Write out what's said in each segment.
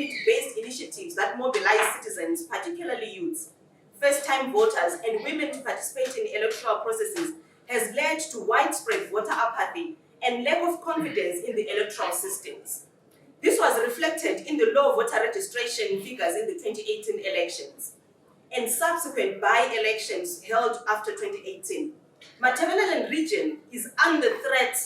community-based initiatives that mobilize citizens, particularly youths, first-time voters, and women to participate in electoral processes has led to widespread voter apathy and lack of confidence in the electoral systems. This was reflected in the low voter registration figures in the 2018 elections and subsequent by-elections held after 2018. Matabeleland region is under threat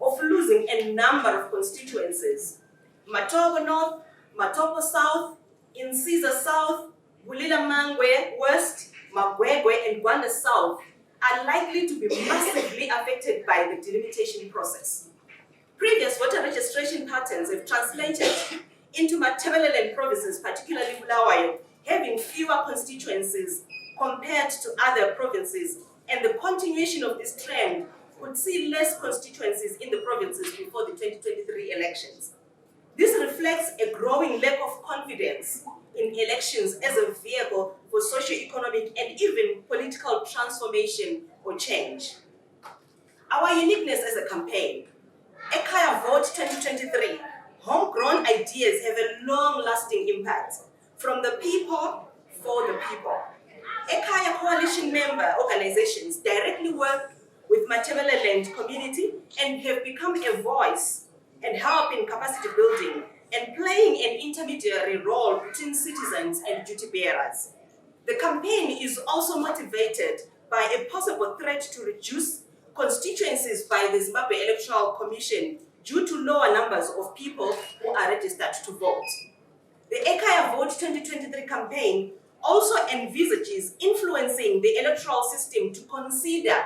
of losing a number of constituencies. Matobo North, Matobo South, Insiza South, Bulila Mangwe West, Magwegwe, and Gwanda South are likely to be massively affected by the delimitation process. Previous voter registration patterns have translated into Matabeleland provinces, particularly Bulawayo, having fewer constituencies compared to other provinces, and the continuation of this trend could see less constituencies in the provinces before the 2023 elections. This reflects a growing lack of confidence in elections as a vehicle for socio-economic and even political transformation or change. Our uniqueness as a campaign. Ekhaya Vote 2023. Homegrown ideas have a long-lasting impact. From the people, for the people. Ekhaya coalition member organizations directly work with Matabeleland community and have become a voice and help in capacity building and playing an intermediary role between citizens and duty bearers. The campaign is also motivated by a possible threat to reduce constituencies by the Zimbabwe Electoral Commission due to lower numbers of people who are registered to vote. The Ekhaya Vote 2023 campaign also envisages influencing the electoral system to consider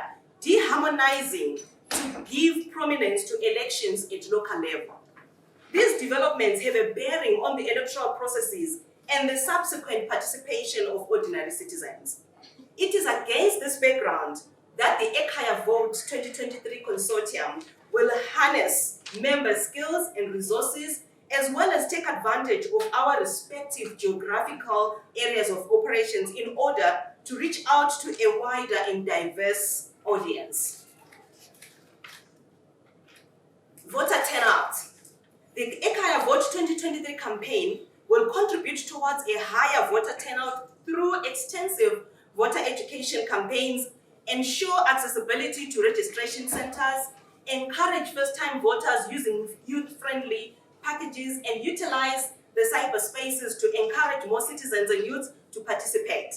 deharmonizing to give prominence to elections at local level. These developments have a bearing on the electoral processes and the subsequent participation of ordinary citizens. It is against this background that the Ekhaya Vote 2023 consortium will harness member skills and resources as well as take advantage of our respective geographical areas of operations in order to reach out to a wider and diverse audience. Voter turnout. The Ekhaya Vote 2023 campaign will contribute towards a higher voter turnout through extensive voter education campaigns, ensure accessibility to registration centers, encourage first-time voters using youth-friendly packages, and utilize the cyberspaces to encourage more citizens and youth to participate.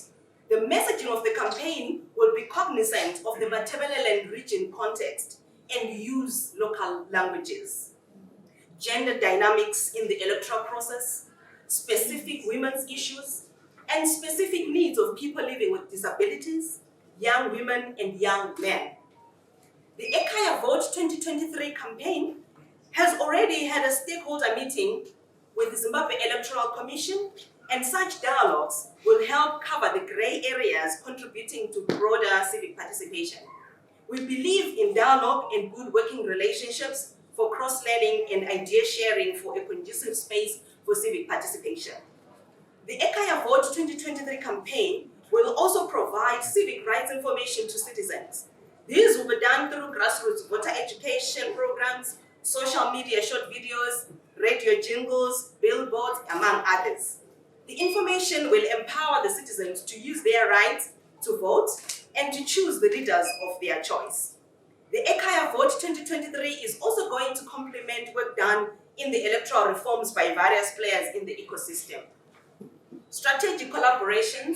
The messaging of the campaign will be cognizant of the Matabeleland region context and use local languages. Gender dynamics in the electoral process, specific women's issues, and specific needs of people living with disabilities, young women, and young men. The Ekhaya Vote 2023 campaign has already had a stakeholder meeting with the Zimbabwe Electoral Commission, and such dialogues will help cover the grey areas contributing to broader civic participation. We believe in dialogue and good working relationships for cross-learning and idea sharing for a conducive space for civic participation. The Ekhaya Vote 2023 campaign will also provide civic rights information to citizens. These will be done through grassroots voter education programs, social media short videos, radio jingles, billboards, among others. The information will empower the citizens to use their rights to vote and to choose the leaders of their choice. The Ekhaya Vote 2023 is also going to complement work done in the electoral reforms by various players in the ecosystem. Strategic collaborations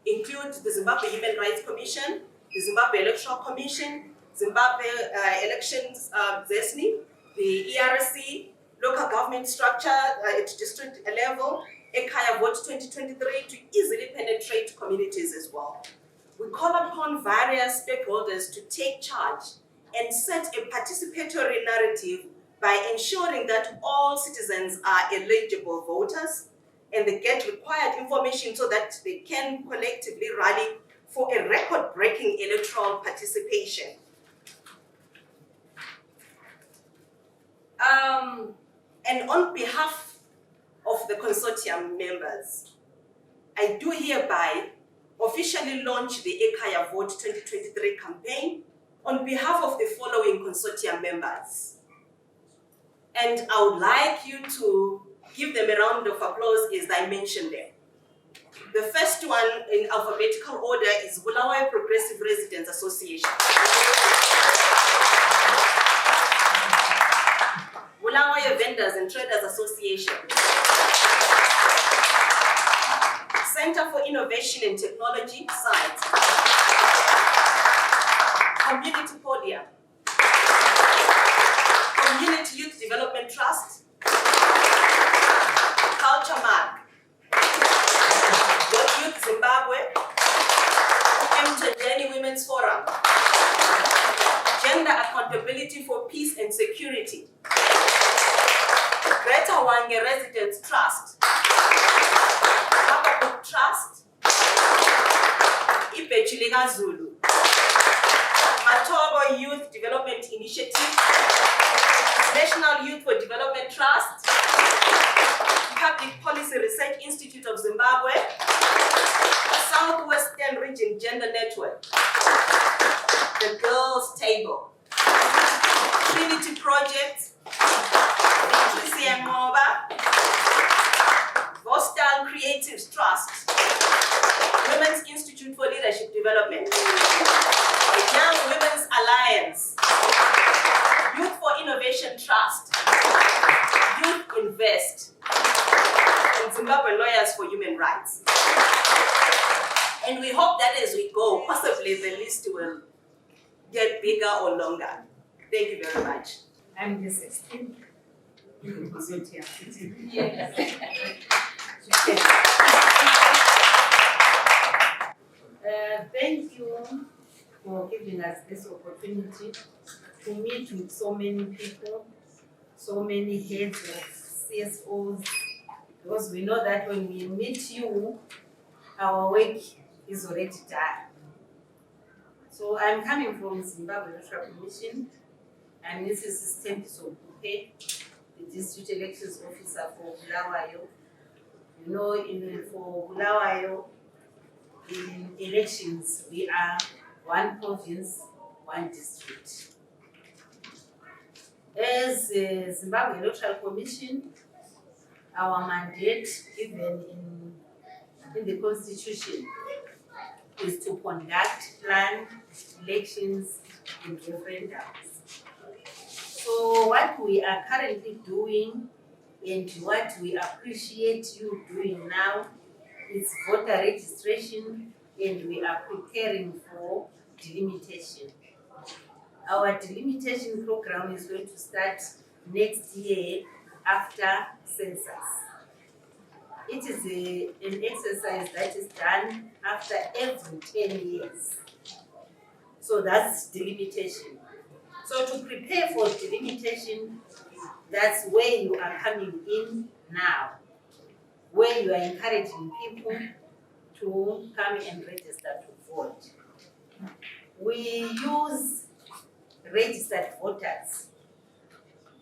include the Zimbabwe Human Rights Commission, the Zimbabwe Electoral Commission, Zimbabwe Elections ZESNI, the ERC, local government structure at district level, Ekhaya Vote 2023 to easily penetrate communities as well. We call upon various stakeholders to take charge and set a participatory narrative by ensuring that all citizens are eligible voters and they get required information so that they can collectively rally for a record-breaking electoral participation. And on behalf of the consortium members, I do hereby officially launch the Ekhaya Vote 2023 campaign on behalf of the following consortium members. And I would like you to give them a round of applause as I mentioned them. The first one in alphabetical order is Bulawayo Progressive Residents Association. Bulawayo Vendors and Traders Association. Center for Innovation and Technology, SITE. Community Podium. Community Youth Development Trust. Culture Mark. Youth Zimbabwe. Mtendeni Women's Forum. Gender Accountability for Peace and Security. Greater Wange Residents Trust. Papa Trust. Ibechiliga Zulu. Matobo Youth Development Initiative. National Youth for Development Trust. Public Policy Research Institute of Zimbabwe. Southwestern Region Gender Network. The Girls Table. Trinity Project. Patricia Moba. Vostal Creatives Trust. Women's Institute for Leadership Development. The Young Women's Alliance. Youth for Innovation Trust. Youth Invest. And Zimbabwe Lawyers for Human Rights. And we hope that as we go, possibly the list will get bigger or longer. Thank you very much. I'm the 16th. Thank you for giving us this opportunity to meet with so many people, so many heads of CSOs, because we know that when we meet you, our work is already done. So I'm coming from Zimbabwe Electoral Commission. I'm Mrs. Assistant Sobuke, the District Elections Officer for Bulawayo. You know, for Bulawayo, in elections, we are one province, one district. As the Zimbabwe Electoral Commission, our mandate given in the Constitution is to conduct planned elections and referendums. So what we are currently doing and what we appreciate you doing now is voter registration, and we are preparing for delimitation. Our delimitation program is going to start next year after census. It is an exercise that is done after every 10 years. So that's delimitation. So to prepare for delimitation, that's where you are coming in now, where you are encouraging people to come and register to vote. We use registered voters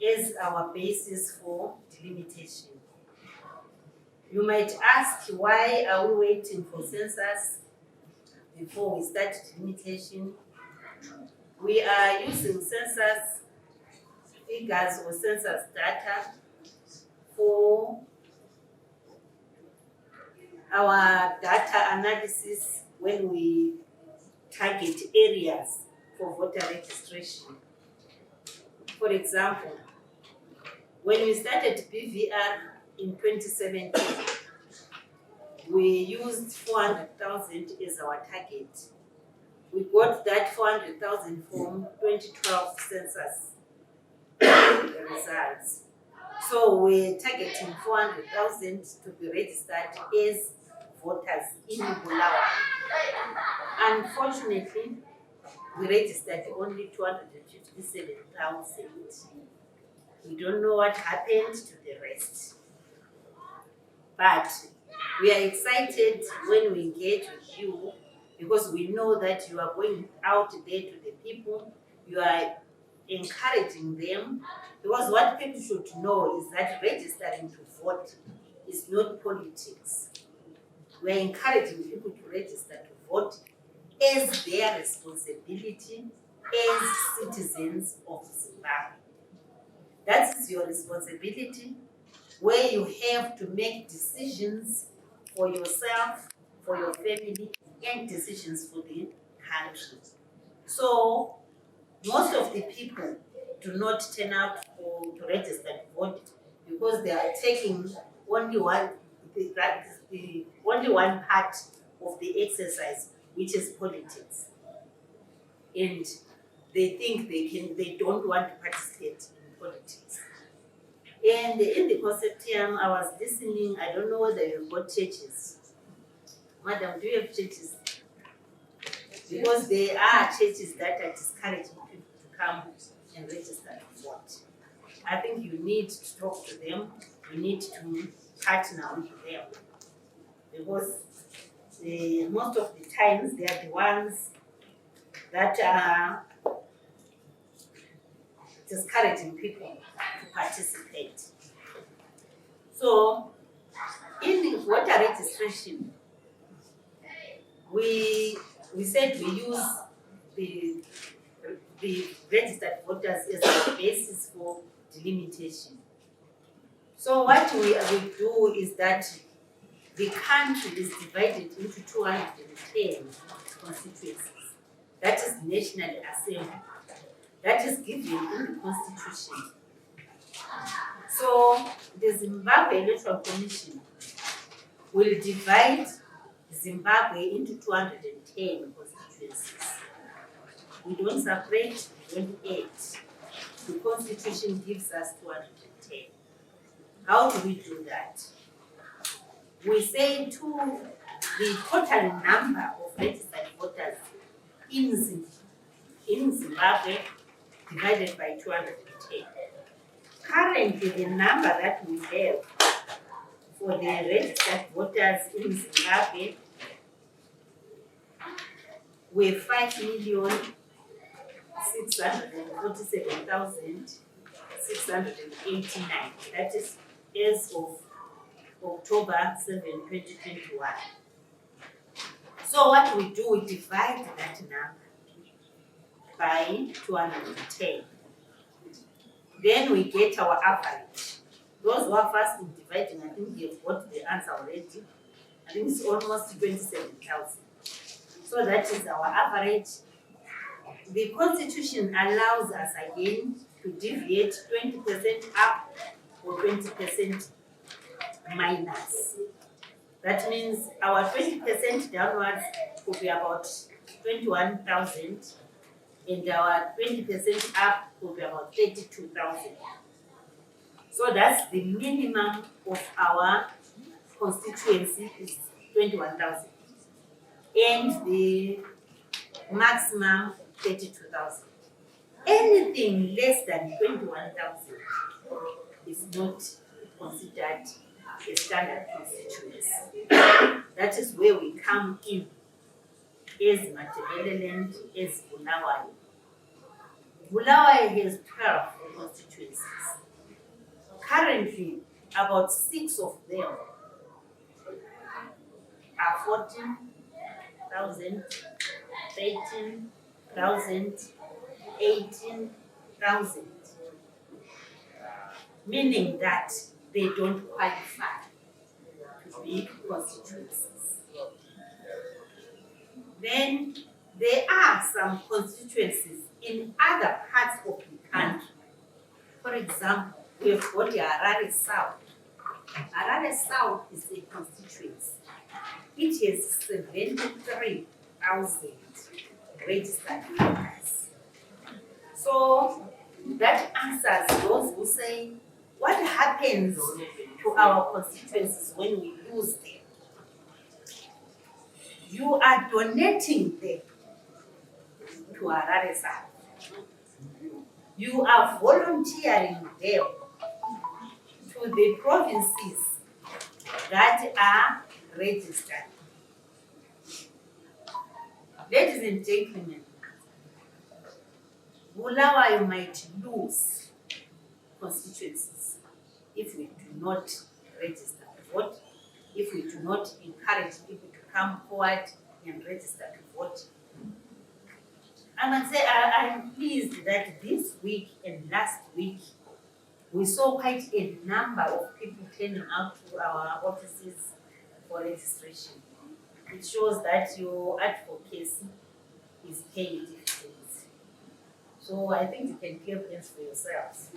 as our basis for delimitation. You might ask, why are we waiting for census before we start delimitation? We are using census figures or census data for our data analysis when we target areas for voter registration. For example, when we started BVR in 2017, we used 400,000 as our target. We got that 400,000 from 2012 census results. So we're targeting 400,000 to be registered as voters in Bulawayo. Unfortunately, we registered only 257,000. We don't know what happened to the rest. But we are excited when we engage with you, because we know that you are going out there to the people, you are encouraging them, because what people should know is that registering to vote is not politics. We are encouraging people to register to vote as their responsibility as citizens of Zimbabwe. That is your responsibility. where you have to make decisions for yourself, for your family, and decisions for the country. So most of the people do not turn out to register to vote because they are taking only one, only one part of the exercise, which is politics. And they think they don't want to participate in politics. And in the consortium, I was listening, I don't know whether you've got churches. Madam, do you have churches? Because there are churches that are discouraging people to come and register to vote. I think you need to talk to them, you need to partner with them. Because most of the times they are the ones that are discouraging people to participate. So, in voter registration, we said we use the registered voters as a basis for delimitation. So what we do is that the country is divided into 210 constituencies. That is National Assembly. That is given in the Constitution. So the Zimbabwe Electoral Commission will divide Zimbabwe into 210 constituencies. We don't separate, we don't add. The Constitution gives us 210. How do we do that? We say to the total number of registered voters in Zimbabwe divided by 210. Currently, the number that we have for the registered voters in Zimbabwe, we're 5,647,689. That is as of October 7, 2021. So what we do, we divide that number by 210. Then we get our average. Those who are fast in dividing, I think they have got the answer already. I think it's almost 27,000. So that is our average. The Constitution allows us again to deviate 20% up or 20% minus. That means our 20% downwards will be about 21,000, and our 20% up will be about 32,000. So that's the minimum of our constituency is 21,000, and the maximum 32,000. Anything less than 21,000 is not considered a standard constituency. That is where we come in as Ndebele land, as Bulawayo. Bulawayo has 12 constituencies. Currently, about 6 of them are 14,000, 13,000, 18,000, meaning that they don't qualify to be constituencies. Then there are some constituencies in other parts of the country. For example, we have got the Harare South. Harare South is a constituency. It has 73,000 registered voters. So that answers those who say, what happens to our constituencies when we lose them? You are donating them to Harare South. You are volunteering them to the provinces that are registered. Ladies and gentlemen, Bulawayo might lose constituencies if we do not register to vote, if we do not encourage people to come forward and register to vote. I must say I'm pleased that this week and last week we saw quite a number of people turning out to our offices for registration. It shows that your advocacy is paying dividends. So I think you can give hands for yourselves.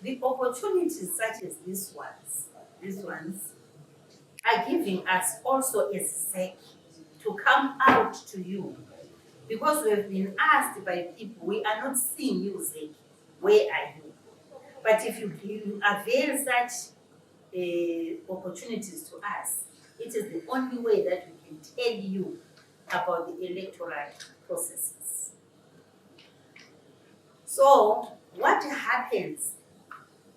The opportunities such as these ones are giving us also a sec to come out to you. Because we have been asked by people, we are not seeing you, Zek, where are you? But if you avail such opportunities to us, it is the only way that we can tell you about the electoral processes. So, what happens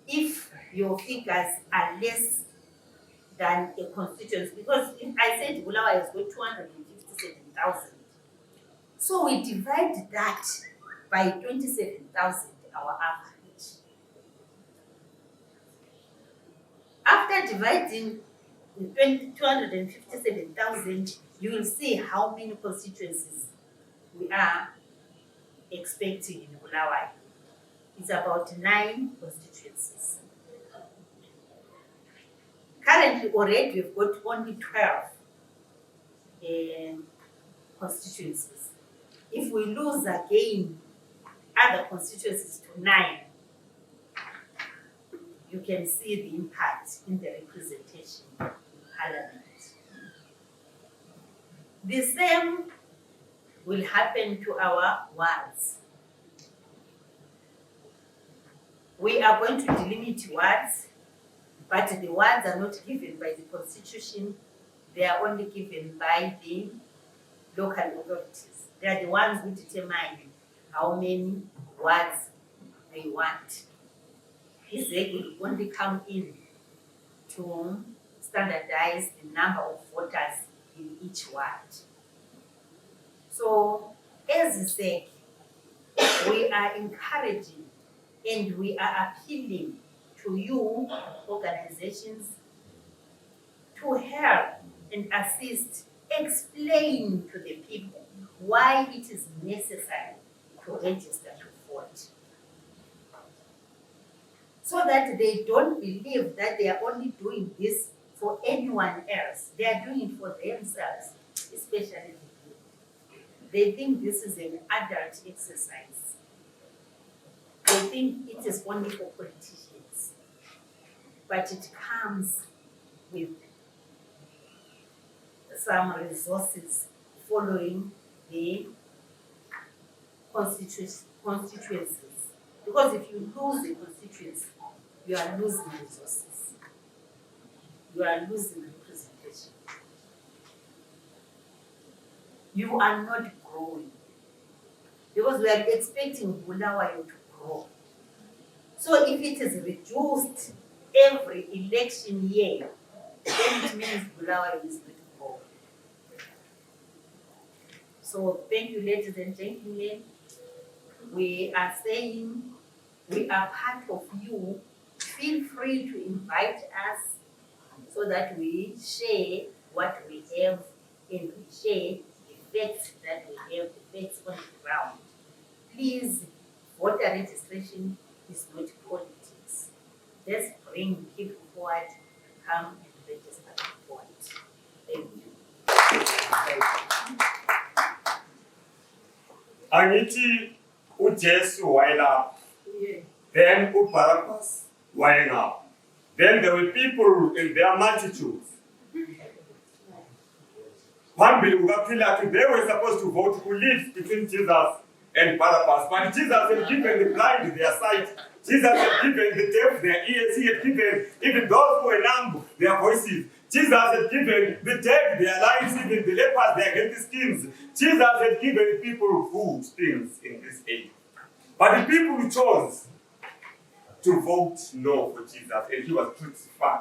if your figures are less than a constituency? Because if I said Bulawayo has got 257,000, so we divide that by 27,000, our average. After dividing 257,000, you will see how many constituencies we are expecting in Bulawayo. It's about 9 constituencies. Currently, already we've got only 12 constituencies. If we lose again other constituencies to 9, you can see the impact in the representation in Parliament. The same will happen to our wards. We are going to delimit wards, but the wards are not given by the Constitution. They are only given by the local authorities. They are the ones who determine how many wards they want. They will only come in to standardize the number of voters in each ward. So, as I said, we are encouraging and we are appealing to you, organizations, to help and assist, explain to the people why it is necessary to register to vote. So that they don't believe that they are only doing this for anyone else. They are doing it for themselves, especially the youth. They think this is an adult exercise. They think it is only for politicians. But it comes with some resources following the constituencies. Because if you lose the constituency, you are losing resources. You are losing representation. You are not growing. Because we are expecting Bulawayo to grow. So if it is reduced every election year, then it means Bulawayo is going to grow. So thank you, ladies and gentlemen. We are saying we are part of you. Feel free to invite us so that we share what we have and we share the facts that we have, the facts on the ground. Please, voter registration is not politics. Let's bring people forward, come and register to vote. Thank you. Angithi uJesu wayelapha. Then uBarabbas wayengapha. Then there were people in their multitudes. Phambili kukaPhilathu, they were supposed to vote who lives between Jesus and Barabbas. But Jesus had given the blind their sight. Jesus had given the deaf their ears. He had given even those who were numb their voices. Jesus had given the dead their lives, even the lepers their healthy skins. Jesus had given people food, things in this age. But the people chose to vote no for Jesus, and he was crucified.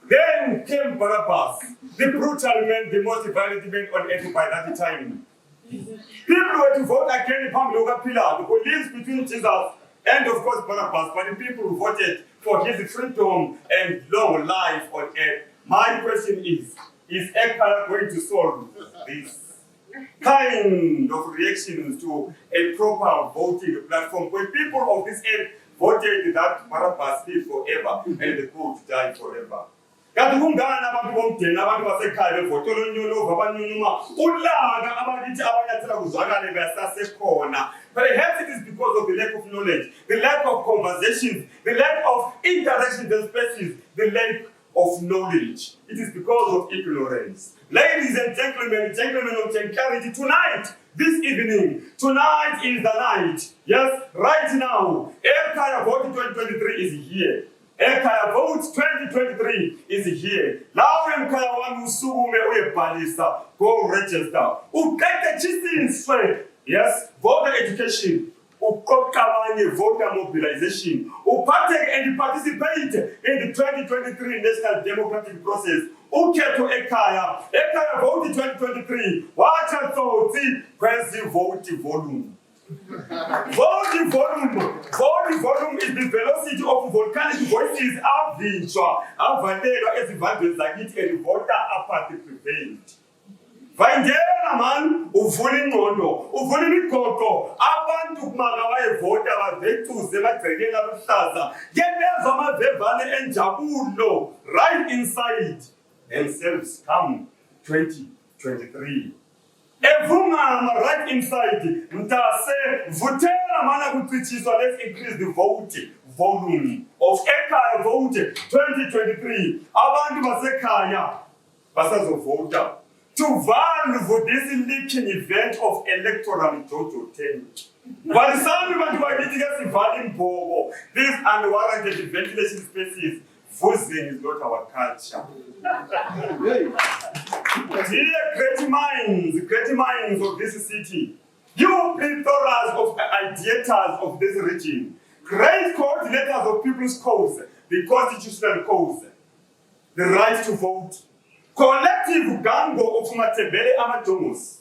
Then came Barabbas, the brutal man, the most violent man on earth by that time. People were to vote again upon Pillar, who lives between Jesus and, of course, Barabbas, but the people who voted for his freedom and long life on earth. My question is Ekhaya going to solve this? kind of reactions to a proper voting platform when people of this age voted that Barabbas live forever and the court die forever. Kanti kungana abantu bomdeni abantu basekhaya bevotela unyolo abanyunuma ulaka abakithi abanyathela kuzwakale basasekhona. Perhaps it is because of the lack of knowledge, the lack of conversations, the lack of interactions and spaces, the lack of knowledge. It is because of ignorance. Ladies and gentlemen, gentlemen of Clarity, tonight, this evening, tonight is the night. Yes, right now, Ekhaya Vote 2023 is here. Ekhaya Vote 2023 is here. Now Ekhaya wanu usukume uyebhalisa, go register. Uqede chisizwe. Yes, voter education. Ukokabanye voter mobilization. Upate and participate in the 2023 National Democratic Process. Ukhetho Ekhaya. Ekhaya Vote 2023. Wacha thoughts kwenzi vote volume. Vote volume is the velocity of volcanic voices avinjwa avalelwa ezivandweni zakithi and voter apathy prevailed. Vangela man uvula ingqondo uvula imigoqo abantu kumaka bayevota bavethuze bagcekeni aluhlaza yebezwa amavevane enjabulo right inside themselves come 2023. Evungama right inside mtase votela mana kucichiswa. Let's increase the vote volume of Ekhaya Vote 2023. Abantu basekhaya basazovota to valve this leaking event of Electoral Jojo 10. But some people are getting us involved in these unwarranted ventilation spaces. Fuzzing is not our culture. Dear great minds of this city, you plethora of ideators of this region, great coordinators of people's cause, the constitutional cause, the right to vote, collective gango of Ndebele amatomos,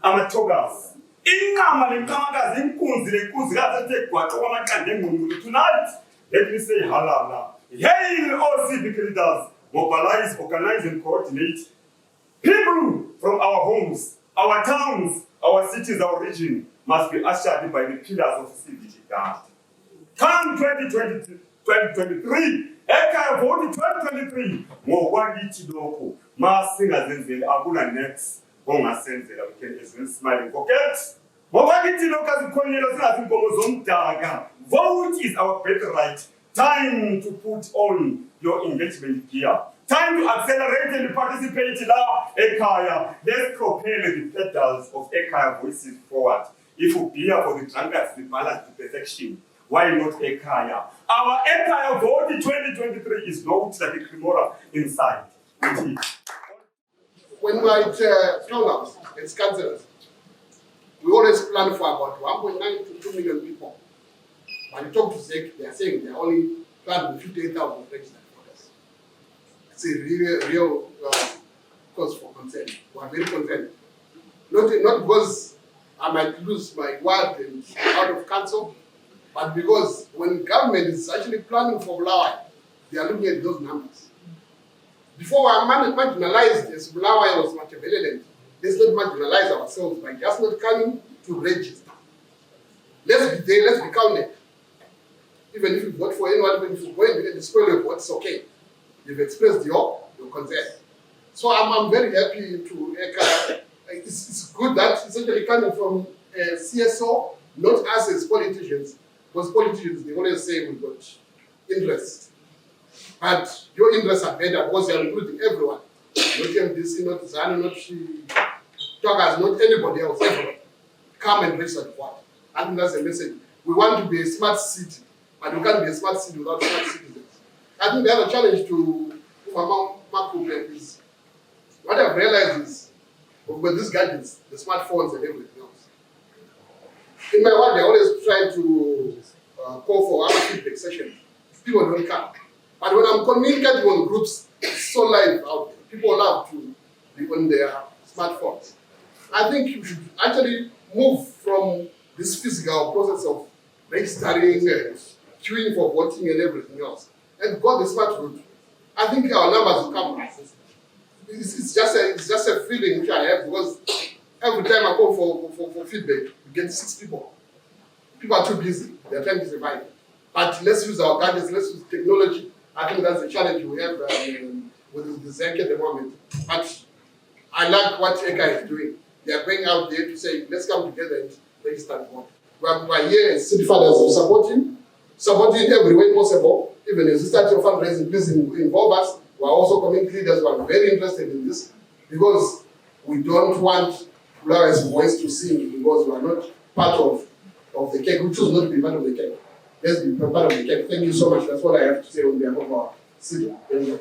amatogas. Tonight, let me say halala. Hail all civic leaders, mobilize, organize, and coordinate. People from our homes, our towns, our cities, our region must be ushered by the pillars of civic guard. Come 2023, Akai Vote 2023. Mwagiti loko, masinga Zenzele, abula next, bonga Zenzele, we can as well smiling forget. Mwagiti loka zikonyelo sina zimbomo zomdaga. Vote is our birthright. Time to put on your engagement gear. Time to accelerate and participate in Ekhaya. Let's propel the pedals of Ekhaya voices forward. If we beer for the drunkards, the balance to perfection, why not Ekhaya? Our Ekhaya Vote 2023 is not like a Cremora inside. When we are at townhouse, it's councillors, we always plan for about 1.9 to 2 million people. When you talk to Civic, they are saying they are only planning 58,000 registered voters. It's a real cause for concern. We are very concerned. Not because I might lose my word and out of council, but because when government is actually planning for Bulawayo, they are looking at those numbers. Before we are marginalized as Bulawayo was much available, let's not marginalize ourselves by just not coming to register. Let's be there, let's be counted. Even if you vote for anyone, even if you go and display your vote, it's okay. You've expressed your concern. So I'm very happy to echo. It's good that it's actually coming from CSO, not us as politicians. Because politicians, they always say we've got interests. But your interests are better because you're including everyone. Not MDC, not Zanu, not Togas, not anybody else, everyone. Come and register the vote. I think that's a message. We want to be a smart city. But you can't be a smart city without smart citizens. I think the other challenge to Marco is what I've realized is with these gadgets, the smartphones and everything else. In my world, they always try to call for our feedback sessions. People don't come. But when I'm communicating on groups, it's so live out there. People love to be on their smartphones. I think you should actually move from this physical process of registering and queuing for voting and everything else, and go the smart route. I think our numbers will come. It's just a feeling which I have because Every time I go for feedback, we get 6 people. People are too busy. They're trying to survive. But let's use our gadgets, let's use technology. I think that's the challenge we have with the ZEC at the moment. But I like what Akai is doing. They are going out there to say, let's come together and register the vote. We are here as city fathers supporting every way possible. Even as we start your fundraising, please involve us. We are also community leaders who are very interested in this because we don't want Flowers' voice to sing because we are not part of the cake. We choose not to be part of the cake. Let's be part of the cake. Thank you so much. That's what I have to say on behalf of our city. Thank you.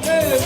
Hey,